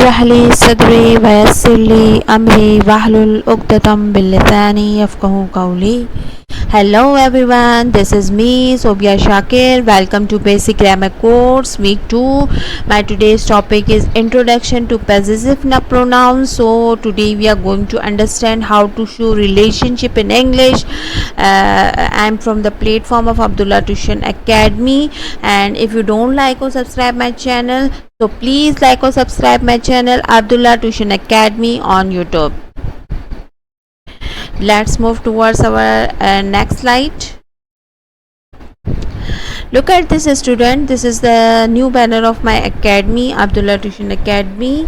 اشرح لي صدري ويسر لي أمري واحلل عقدة من لساني يفقهوا قولي. Hello everyone, this is me Sobia Shakir. Welcome to Basic Grammar Course Week 2. My today's topic is Introduction to Possessive Pronouns. So today we are going to understand how to show relationship in English. I'm from the platform of Abdullah Tuition Academy, and if you don't like or subscribe my channel, so please like or subscribe my channel Abdullah Tuition Academy on YouTube. Let's move towards our next slide. Look at this student. This is the new banner of my academy, Abdullah Tuition Academy.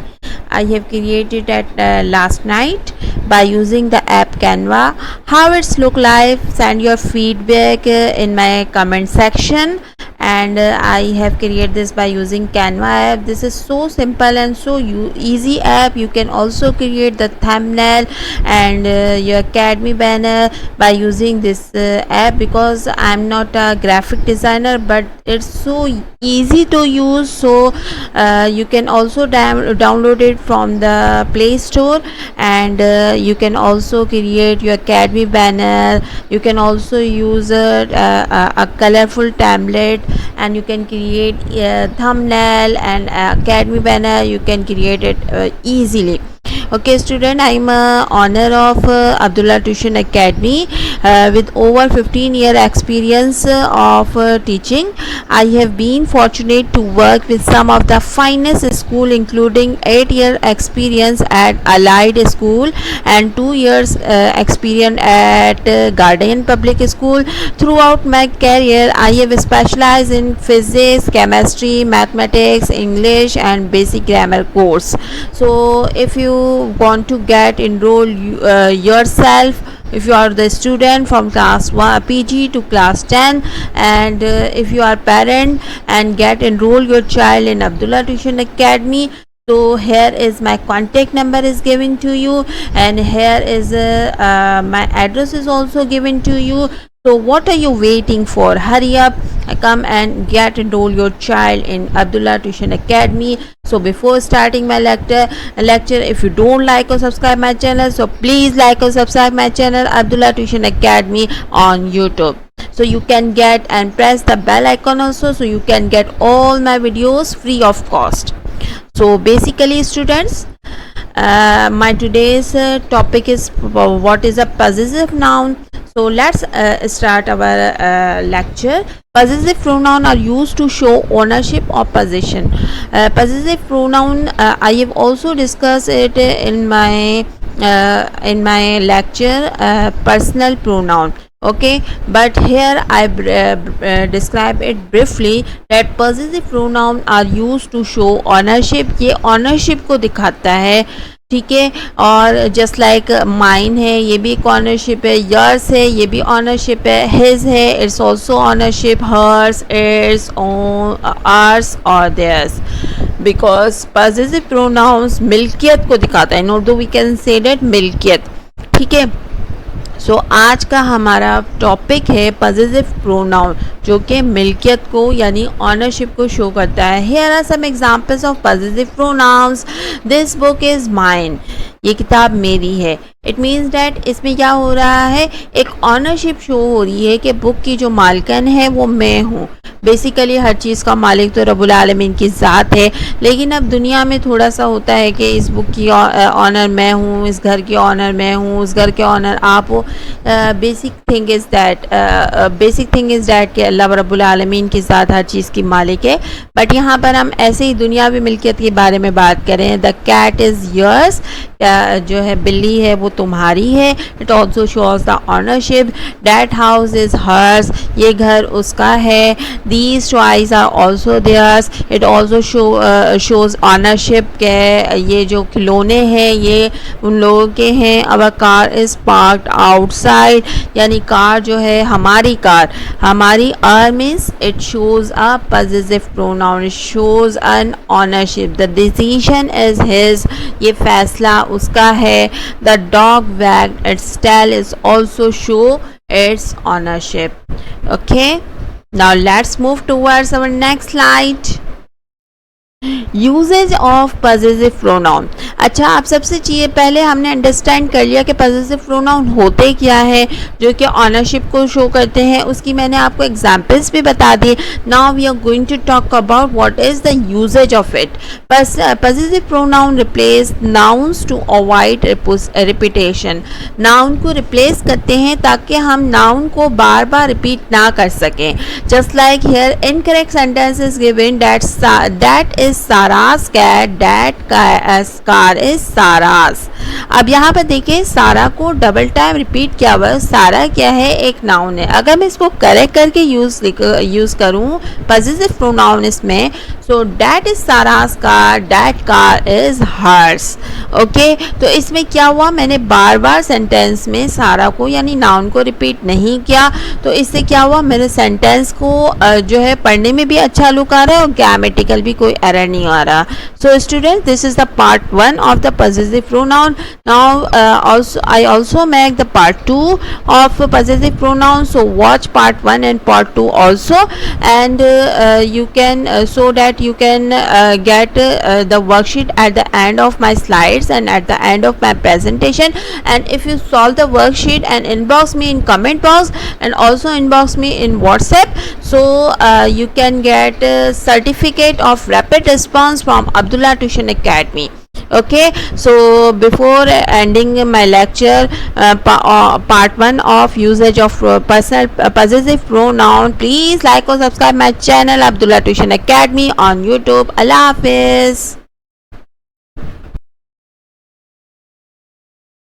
I have created it last night by using the app Canva. How it's look like, send your feedback in my comment section. And I have created this by using Canva app. This is so simple and so easy app. You can also create the thumbnail and your academy banner by using this app, because I'm not a graphic designer, but it's so easy to use. So you can also download it from the Play Store, and you can also create your academy banner. You can also use a colorful template, and you can create a thumbnail and academy banner. You can create it easily. Okay student, I am a owner of Abdullah Tuition Academy with over 15-year experience of teaching. I have been fortunate to work with some of the finest school, including 8-year experience at Allied School and 2 years experience at Guardian Public School. Throughout my career, I have specialized in physics, chemistry, mathematics, English and basic grammar course. So if you want to get enroll yourself, if you are the student from class 1 PG to class 10, and if you are parent and get enroll your child in Abdullah Tuition Academy, so here is my contact number is given to you, and here is my address is also given to you. So what are you waiting for? Hurry up, come and get enroll your child in Abdullah Tuition Academy. So before starting my lecture, if you don't like or subscribe my channel, so please like or subscribe my channel Abdullah Tuition Academy on YouTube. So you can get and press the bell icon also, so you can get all my videos free of cost. So basically students, my today's topic is what is a possessive noun. So let's start our lecture. Possessive pronoun are used to show ownership or possession. Possessive pronoun, I have also discussed it in my lecture, personal pronoun. Okay, but here I describe it briefly that possessive pronoun are used to show ownership. ये ownership को दिखाता है, ठीक है. और just like mine है, ये भी एक ऑनरशिप है. यर्स है, ये भी ऑनरशिप है. हिज है, it's also ownership. Hers, its, ours और देयर्स. बिकॉज पॉसेसिव प्रोनाउंस मिल्कियत को दिखाता है. In Urdu we can say that मिल्कियत, ठीक है. सो आज का हमारा टॉपिक है पॉसेसिव प्रोनाउन, जो कि मिल्कियत को यानी ऑनरशिप को शो करता है. Here are some examples of possessive pronouns. This book is mine, ये किताब मेरी है. इट मीन्स डैट इसमें क्या हो रहा है, एक ऑनरशिप शो हो रही है कि बुक की जो मालिकन है वो मैं हूँ. बेसिकली हर चीज़ का मालिक तो रब्बुल आलमीन की ज़ात है, लेकिन अब दुनिया में थोड़ा सा होता है कि इस बुक की ऑनर मैं हूँ, इस घर की ऑनर मैं हूँ, उस घर के ऑनर आप हो. बेसिक थिंग इज़ दैट कि अल्लाह रब्बुल आलमीन की ज़ात हर चीज़ की मालिक है. बट यहाँ पर हम ऐसे ही दुनियावी मिल्कियत के बारे में बात करें. द कैट इज़ योर्स, जो है बिल्ली है वो तुम्हारी है. It also shows the ownership. That house is hers, ये घर उसका है. These toys are also theirs. It also shows ownership के ये जो खिलौने हैं ये उन लोगों के हैं. Our car is parked outside, यानी कार जो है हमारी कार, हमारी. Our means it shows a possessive pronoun. It shows an ownership. The decision is his, ये फैसला उसका है. The dog wagged its tail is also show its ownership. Okay. Now let's move towards our next slide. Uses of possessive pronoun. अच्छा, आप सबसे चाहिए पहले हमने अंडरस्टैंड कर लिया कि पजेसिव प्रोनाउन होते क्या है, जो कि ऑनरशिप को शो करते हैं। उसकी मैंने आपको एग्जांपल्स भी बता दिए। Now we are going to talk about what is the uses of it. Possessive pronoun replace nouns to avoid repetition. Noun को रिप्लेस करते हैं ताकि हम नाउन को बार बार रिपीट ना कर सकें। Just like here incorrect sentence is given that is सारा's cat, that car is सारा's। अब यहाँ पर देखिए सारा को डबल टाइम रिपीट किया हुआ। सारा क्या है, एक नाउन है। अगर मैं इसको करेक्ट करके यूज करूँ पजेसिव प्रोनाउन इसमें, सो दैट इज सारा's car, that car is hers। Okay, तो इसमें क्या हुआ, मैंने बार बार सेंटेंस में सारा को यानी नाउन को रिपीट नहीं किया, तो इससे क्या हुआ, मेरे सेंटेंस को जो है पढ़ने में भी अच्छा लुक आ रहा है और ग्रामेटिकल भी कोई एरर नहीं आ रहा। So students, this is the part 1 of the possessive pronoun. Now I also make the part 2 of possessive pronoun, so watch part 1 and part 2 also, and you can so that you can get the worksheet at the end of my slides and at the end of my presentation. And if you solve the worksheet and inbox me in comment box and also inbox me in WhatsApp, so you can get a certificate of rapid response from Abdullah Tuition Academy. Okay, so before ending my lecture, part 1 of usage of possessive pronoun, please like or subscribe my channel Abdullah Tuition Academy on YouTube. Allah Hafiz.